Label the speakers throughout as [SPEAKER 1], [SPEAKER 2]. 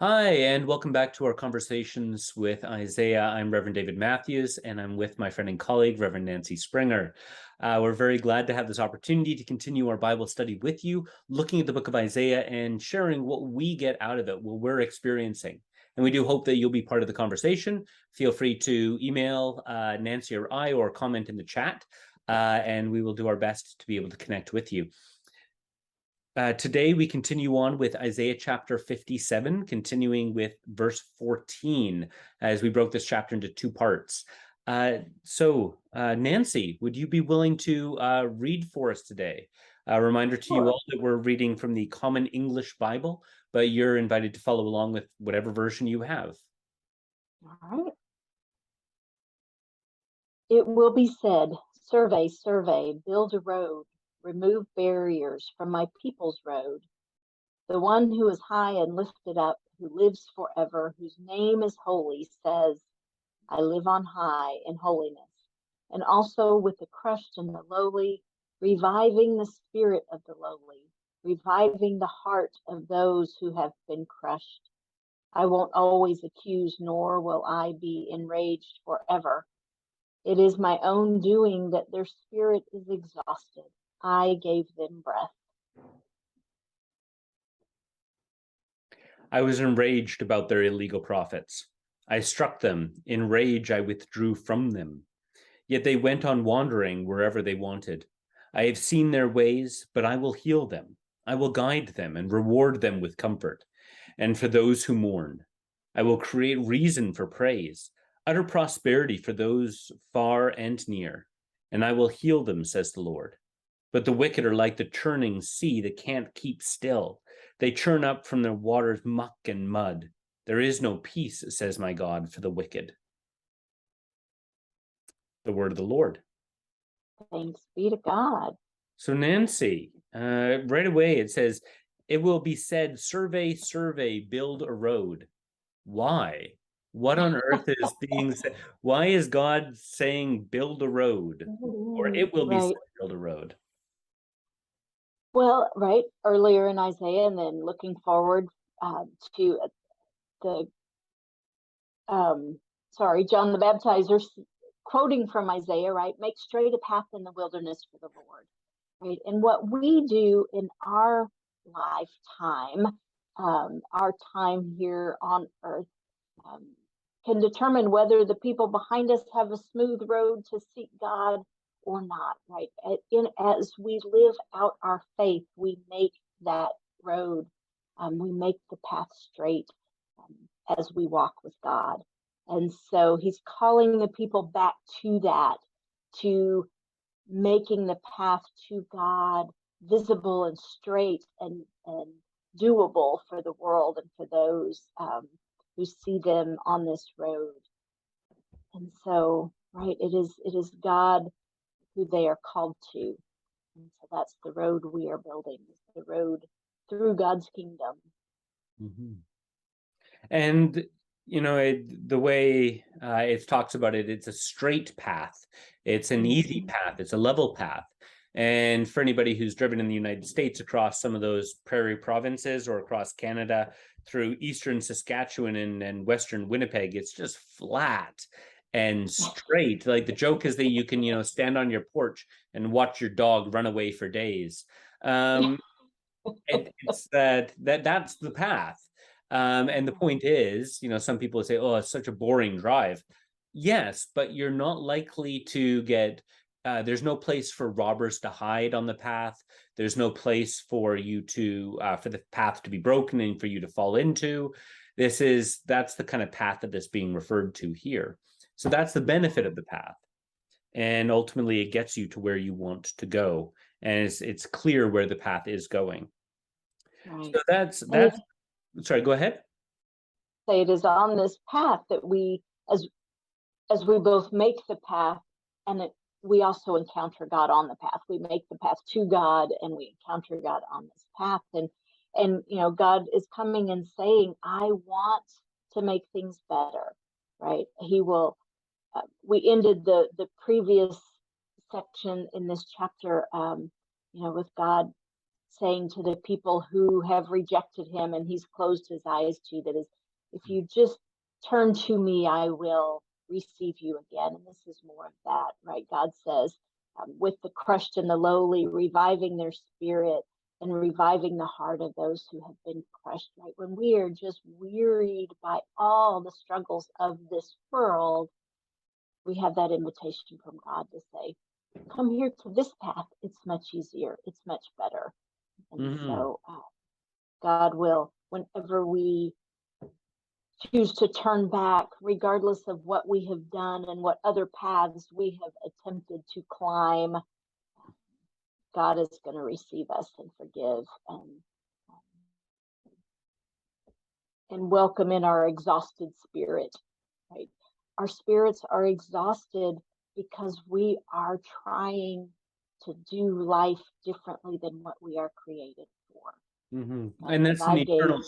[SPEAKER 1] Hi, and welcome back to our conversations with Isaiah. I'm Reverend David Matthews, and I'm with my friend and colleague, Reverend Nancy Springer. We're very glad to have this opportunity to continue our Bible study with you, looking at the book of Isaiah and sharing what we get out of it, what we're experiencing. And we do hope that you'll be part of the conversation. Feel free to email Nancy or I or comment in the chat, and we will do our best to be able to connect with you. Today, we continue on with Isaiah chapter 57, continuing with verse 14, as we broke this chapter into two parts. Nancy, would you be willing to read for us today? A reminder to you all that we're reading from the Common English Bible, but you're invited to follow along with whatever version you have.
[SPEAKER 2] All right. It will be said, survey, survey, build a road, remove barriers from my people's road. The one who is high and lifted up, who lives forever, whose name is holy, says, I live on high in holiness, and also with the crushed and the lowly, reviving the spirit of the lowly, reviving the heart of those who have been crushed. I won't always accuse, nor will I be enraged forever. It is my own doing that their spirit is exhausted. I gave them breath.
[SPEAKER 1] I was enraged about their illegal prophets. I struck them. In rage, I withdrew from them. Yet they went on wandering wherever they wanted. I have seen their ways, but I will heal them. I will guide them and reward them with comfort. And for those who mourn, I will create reason for praise, utter prosperity for those far and near. And I will heal them, says the Lord. But the wicked are like the churning sea that can't keep still. They churn up from their waters muck and mud. There is no peace, says my God, for the wicked. The word of the Lord.
[SPEAKER 2] Thanks be to God.
[SPEAKER 1] So, Nancy, right away it says, it will be said, survey, survey, build a road. Why? What on earth is being said? Why is God saying build a road? Or it will be said build a road?
[SPEAKER 2] Well, right, earlier in Isaiah, and then looking forward to the, John the Baptizer quoting from Isaiah, right? Make straight a path in the wilderness for the Lord, right? And what we do in our lifetime, our time here on earth, can determine whether the people behind us have a smooth road to seek God or not, right? As we live out our faith, we make that road, we make the path straight as we walk with God. And so he's calling the people back to that, to making the path to God visible and straight and doable for the world and for those who see them on this road. And so, right, it is God who they are called to. And so that's the road we are building, the road through God's kingdom.
[SPEAKER 1] Mm-hmm. And the way it talks about it, it's a straight path. It's an easy path. It's a level path. And for anybody who's driven in the United States across some of those prairie provinces or across Canada through eastern Saskatchewan and western Winnipeg, it's just flat and straight. Like the joke is that you can, stand on your porch and watch your dog run away for days. It's that's the path. And the point is, some people say, oh, it's such a boring drive. Yes, but you're not likely to get, there's no place for robbers to hide on the path. There's no place for you to, for the path to be broken and for you to fall into. That's the kind of path that is being referred to here. So that's the benefit of the path. And ultimately it gets you to where you want to go. And it's clear where the path is going.
[SPEAKER 2] Right.
[SPEAKER 1] So that's sorry, go ahead.
[SPEAKER 2] Say it is on this path that we, as we both make the path, and we also encounter God on the path. We make the path to God, and we encounter God on this path. And God is coming and saying, "I want to make things better." Right? He will. We ended the previous section in this chapter, with God saying to the people who have rejected him and he's closed his eyes to, that is, if you just turn to me, I will receive you again. And this is more of that, right? God says, with the crushed and the lowly, reviving their spirit and reviving the heart of those who have been crushed, right? When we are just wearied by all the struggles of this world, we have that invitation from God to say, come here to this path. It's much easier. It's much better. And so God will, whenever we choose to turn back, regardless of what we have done and what other paths we have attempted to climb, God is going to receive us and forgive and welcome in our exhausted spirit, right? Our spirits are exhausted because we are trying to do life differently than what we are created for.
[SPEAKER 1] And that's an eternal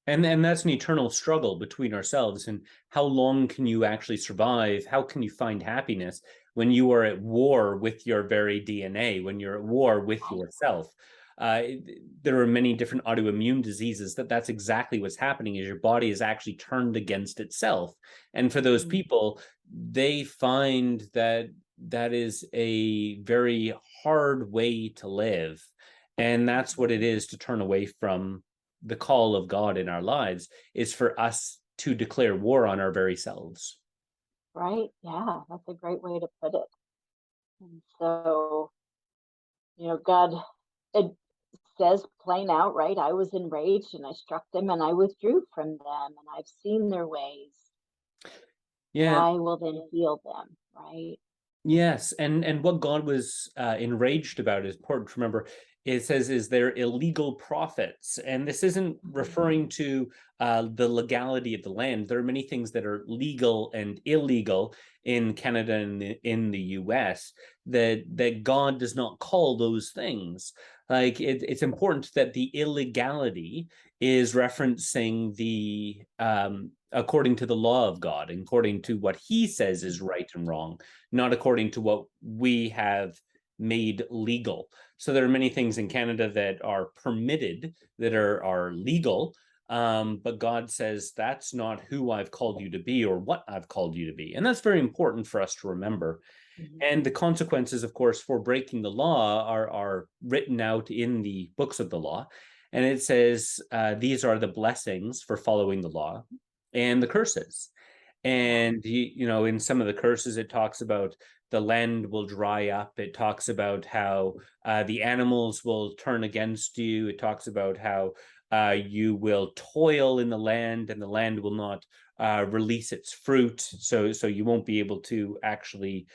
[SPEAKER 2] and
[SPEAKER 1] that's an eternal struggle between ourselves. And how long can you actually survive? How can you find happiness when you are at war with your very DNA, when you're at war with yourself? There are many different autoimmune diseases that's exactly what's happening, is your body is actually turned against itself. And for those people, they find that is a very hard way to live. And that's what it is to turn away from the call of God in our lives, is for us to declare war on our very selves.
[SPEAKER 2] Right. Yeah, that's a great way to put it. And so, God, it says plain out, right? I was enraged and I struck them and I withdrew from them, and I've seen their ways.
[SPEAKER 1] Yeah.
[SPEAKER 2] I will then heal them, right?
[SPEAKER 1] Yes, and what God was enraged about is important to remember. It says, is they're illegal prophets, and this isn't referring to the legality of the land. There are many things that are legal and illegal in Canada and in the US that God does not call those things. Like it's important that the illegality is referencing the according to the law of God, according to what He says is right and wrong, not according to what we have made legal. So there are many things in Canada that are permitted, that are legal, but God says that's not who I've called you to be or what I've called you to be. And that's very important for us to remember. And the consequences, of course, for breaking the law are written out in the books of the law. And it says these are the blessings for following the law and the curses. And in some of the curses, it talks about the land will dry up. It talks about how the animals will turn against you. It talks about how you will toil in the land, and the land will not release its fruit. So you won't be able to actually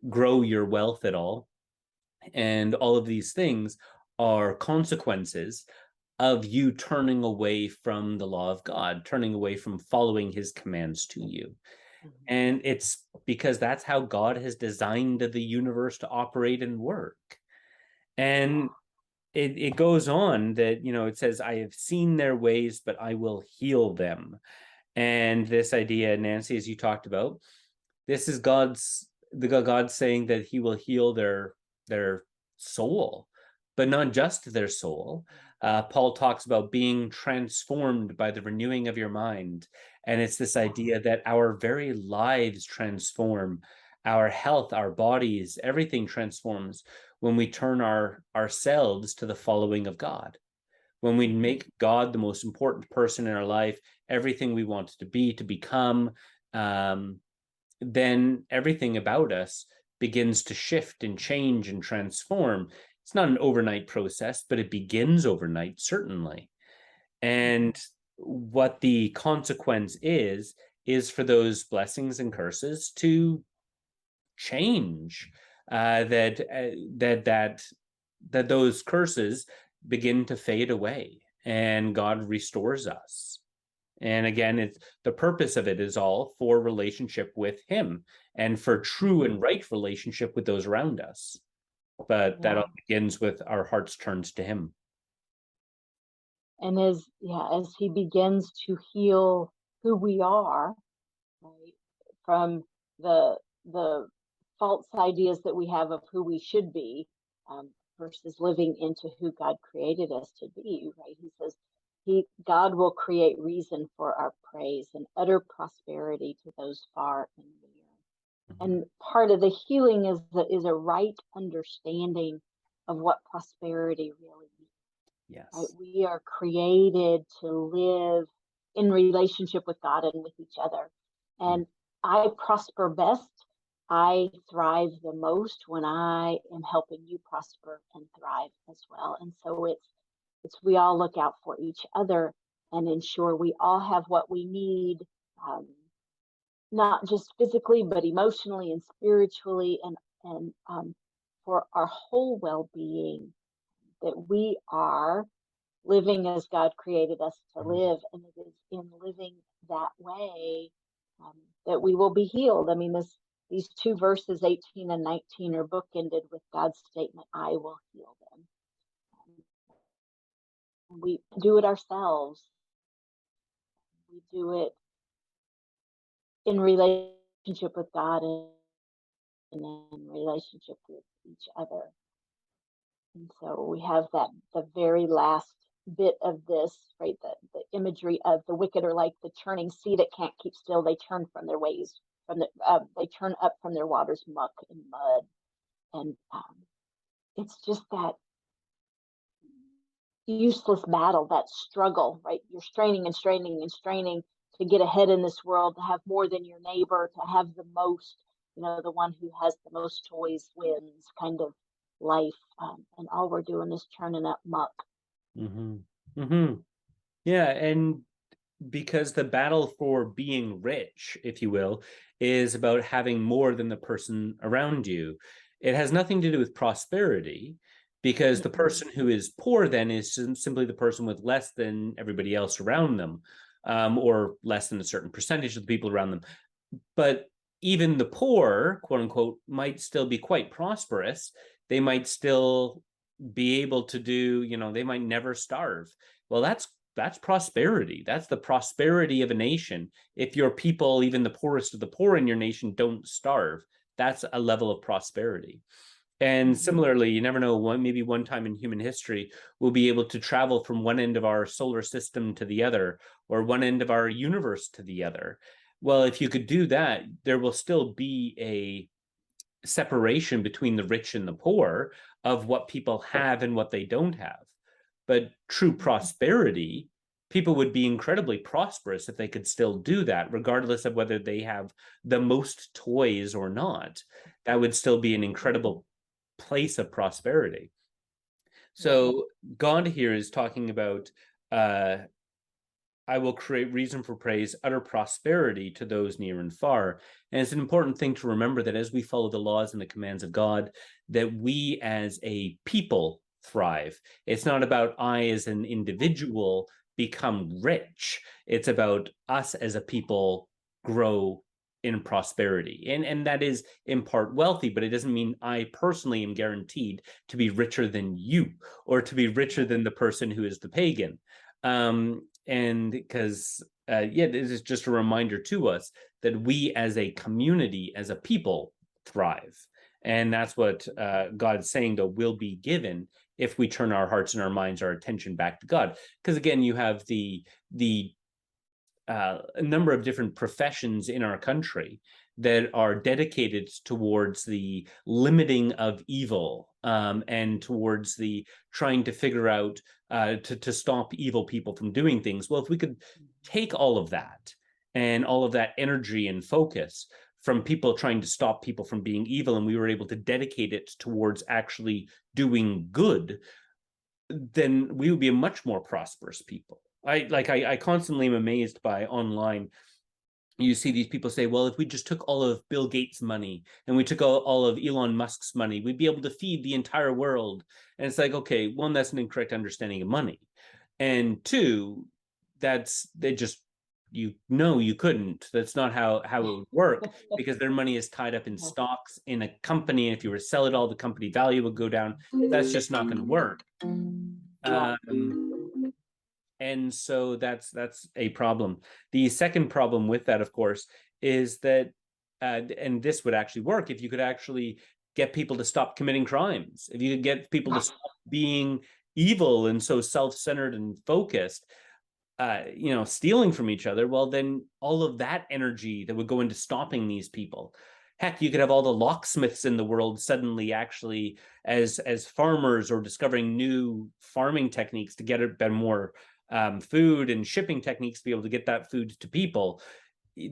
[SPEAKER 1] grow your wealth at all. And all of these things are consequences of you turning away from the law of God, turning away from following His commands to you. And it's because that's how God has designed the universe to operate and work. And it goes on that, it says, I have seen their ways, but I will heal them. And this idea, Nancy, as you talked about, this is God saying that He will heal their soul, but not just their soul. Paul talks about being transformed by the renewing of your mind. And it's this idea that our very lives transform, our health, our bodies, everything transforms when we turn ourselves to the following of God. When we make God the most important person in our life, everything we want to be, to become, then everything about us begins to shift and change and transform. It's not an overnight process, but it begins overnight, certainly. And what the consequence is for those blessings and curses to change. That those curses begin to fade away, and God restores us. And again, it's the purpose of it is all for relationship with Him and for true and right relationship with those around us. But that all begins with our hearts turned to Him.
[SPEAKER 2] And as He begins to heal who we are, right, from the false ideas that we have of who we should be, versus living into who God created us to be, right? He says God will create reason for our praise and utter prosperity to those far and near. And part of the healing is a right understanding of what prosperity really means. Right?
[SPEAKER 1] Yes.
[SPEAKER 2] We are created to live in relationship with God and with each other. And I prosper best, I thrive the most when I am helping you prosper and thrive as well. And so it's we all look out for each other and ensure we all have what we need, um, not just physically but emotionally and spiritually, and for our whole well-being, that we are living as God created us to live, and it is in living that way, um, that we will be healed. I mean, these two verses, 18 and 19, are bookended with God's statement, "I will heal them." We do it ourselves. We do it in relationship with God and in relationship with each other. And so we have the very last bit of this, right? The imagery of the wicked are like the churning sea that can't keep still. They turn from their ways, they turn up from their waters, muck and mud. And it's just that useless battle, that struggle, right? You're straining and straining and straining to get ahead in this world, to have more than your neighbor, to have the most, the one who has the most toys wins kind of life. And all we're doing is churning up muck.
[SPEAKER 1] Mm-hmm. Mm-hmm. Yeah, and because the battle for being rich, if you will, is about having more than the person around you. It has nothing to do with prosperity, because the person who is poor then is simply the person with less than everybody else around them, or less than a certain percentage of the people around them. But even the poor, quote unquote, might still be quite prosperous. They might still be able to do, they might never starve. Well, that's prosperity. That's the prosperity of a nation. If your people, even the poorest of the poor in your nation, don't starve, that's a level of prosperity. And similarly, you never know, maybe one time in human history, we'll be able to travel from one end of our solar system to the other, or one end of our universe to the other. Well, if you could do that, there will still be a separation between the rich and the poor of what people have and what they don't have. But true prosperity, people would be incredibly prosperous if they could still do that, regardless of whether they have the most toys or not. That would still be an incredible place of prosperity. So God here is talking about, I will create reason for praise, utter prosperity to those near and far. And it's an important thing to remember that as we follow the laws and the commands of God, that we as a people thrive. It's not about I as an individual become rich. It's about us as a people grow in prosperity. And that is in part wealthy, but it doesn't mean I personally am guaranteed to be richer than you, or to be richer than the person who is the pagan. And because this is just a reminder to us that we as a community, as a people, thrive. And that's what God's saying, though, will be given if we turn our hearts and our minds, our attention back to God. Because again, you have the a number of different professions in our country that are dedicated towards the limiting of evil, and towards the trying to figure out to stop evil people from doing things. Well, if we could take all of that and all of that energy and focus from people trying to stop people from being evil, and we were able to dedicate it towards actually doing good, then we would be a much more prosperous people. I constantly am amazed by online. You see these people say, well, if we just took all of Bill Gates' money and we took all of Elon Musk's money, we'd be able to feed the entire world. And it's like, okay, one, that's an incorrect understanding of money. And two, you couldn't. That's not how it would work, because their money is tied up in stocks in a company. And if you were to sell it all, the company value would go down. That's just not going to work. And so that's a problem. The second problem with that, of course, is that, and this would actually work if you could actually get people to stop committing crimes, if you could get people to stop being evil and so self-centered and focused, stealing from each other, well, then all of that energy that would go into stopping these people. Heck, you could have all the locksmiths in the world suddenly actually as farmers or discovering new farming techniques to get more food and shipping techniques to be able to get that food to people.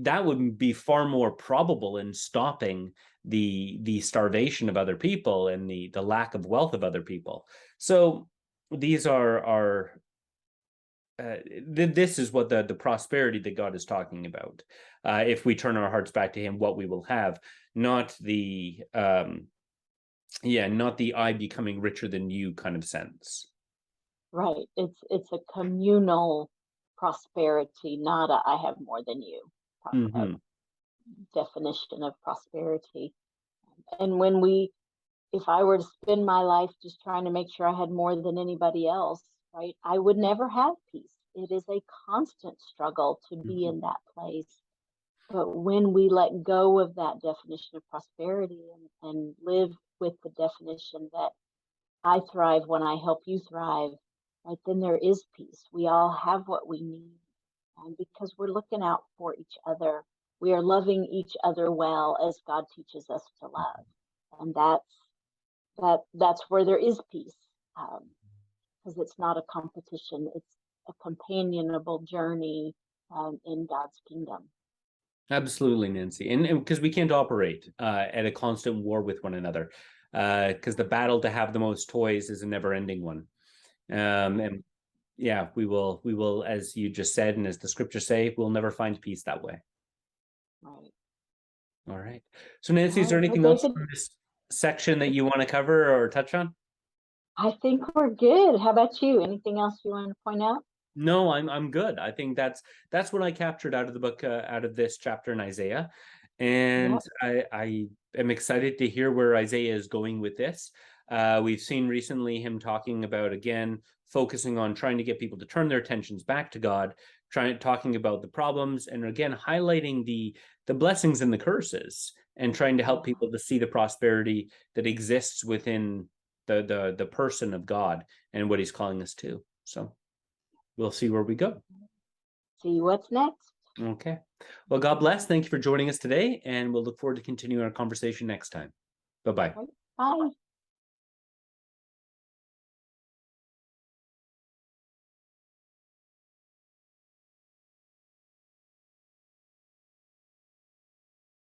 [SPEAKER 1] That would be far more probable in stopping the starvation of other people and the lack of wealth of other people. So these are this is what the prosperity that God is talking about. If we turn our hearts back to Him, what we will have, not the not the I becoming richer than you kind of sense.
[SPEAKER 2] Right. It's a communal prosperity, not a I have more than you
[SPEAKER 1] Mm-hmm.
[SPEAKER 2] definition of prosperity. And if I were to spend my life just trying to make sure I had more than anybody else, right, I would never have peace. It is a constant struggle to be
[SPEAKER 1] Mm-hmm.
[SPEAKER 2] in that place. But when we let go of that definition of prosperity and live with the definition that I thrive when I help you thrive, right, then there is peace. We all have what we need, because we're looking out for each other. We are loving each other well as God teaches us to love. And that's where there is peace, because it's not a competition, it's a companionable journey, in God's kingdom.
[SPEAKER 1] Absolutely, Nancy, and because we can't operate at a constant war with one another, because the battle to have the most toys is a never-ending one. And yeah, we will, as you just said, and as the scriptures say, we'll never find peace that way.
[SPEAKER 2] Right.
[SPEAKER 1] All right. So, Nancy,
[SPEAKER 2] All
[SPEAKER 1] is there
[SPEAKER 2] right. Well,
[SPEAKER 1] anything else
[SPEAKER 2] David,
[SPEAKER 1] from this section that you want to cover or touch on?
[SPEAKER 2] I think we're good. How about you? Anything else you want to point out?
[SPEAKER 1] No, I'm good. I think that's what I captured out of the book, out of this chapter in Isaiah, and
[SPEAKER 2] Yep.
[SPEAKER 1] I am excited to hear where Isaiah is going with this. We've seen recently him talking about, again, focusing on trying to get people to turn their attentions back to God, talking about the problems, and again highlighting the blessings and the curses, and trying to help
[SPEAKER 2] Yeah.
[SPEAKER 1] people to see the prosperity that exists within the person of God and what He's calling us to. So we'll see where we go.
[SPEAKER 2] See what's next.
[SPEAKER 1] Okay. Well, God bless. Thank you for joining us today, and we'll look forward to continuing our conversation next time. Bye bye.
[SPEAKER 2] Right. Bye.